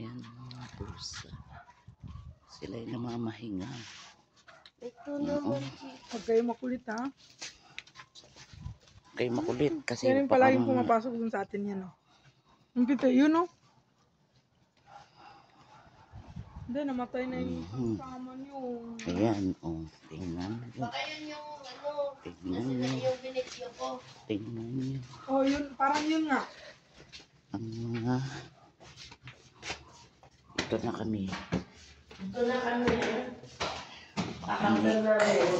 Ayan mga pusa. Sila ay namamahinga. Ito naman, Huwag kayo makulit, ha? Kayo makulit kasi Yan yung palaging pumapasok dun sa atin yan, oh. Yung kita, yun, oh. Hindi, namatay na yung kasama niyo. Ayan, oh. Tingnan nyo. baka yun yung ano, Tingnan na nyo. yung binigyo ko. Tingnan nyo. Oh, yun, parang yun nga. Ang mga... Ito na kami. Ito na kami. Kakanggal na rin.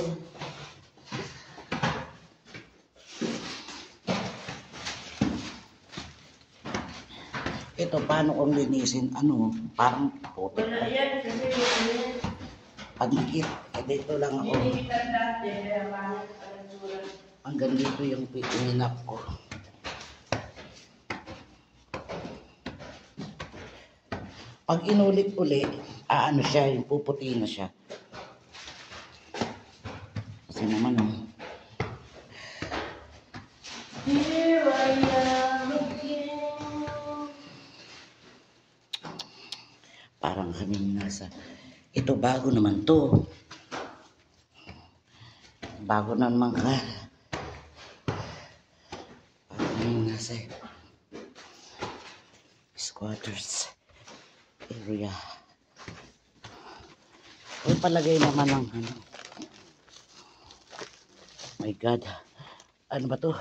Ito, paano kong linisin? Ano? Parang puti. Wala yan, kasi yun. Pagdikit. Eh, dito lang ako. Hinihitan dati, kaya pangit pala sulat. Hanggang dito yung pininap ko. Pag inulit-uli, ano siya, yung puputi na siya. Kasi naman, oh. Here I am again. Parang kami nasa... Ito, bago naman to. Bago na naman ka. Parang kami nasa... squatters area. Ay, palagay naman ng ano. My God. Ano ba to?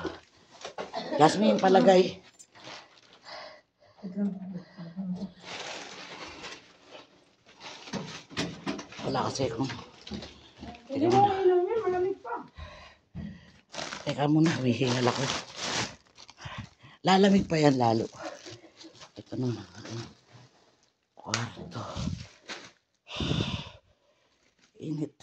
Jasmine, palagay. Wala kasi akong... Hindi mo ilang yan, malamig pa. Teka muna, hihingal ako. Lalamig pa yan lalo. Ito na ang kwarto. Init.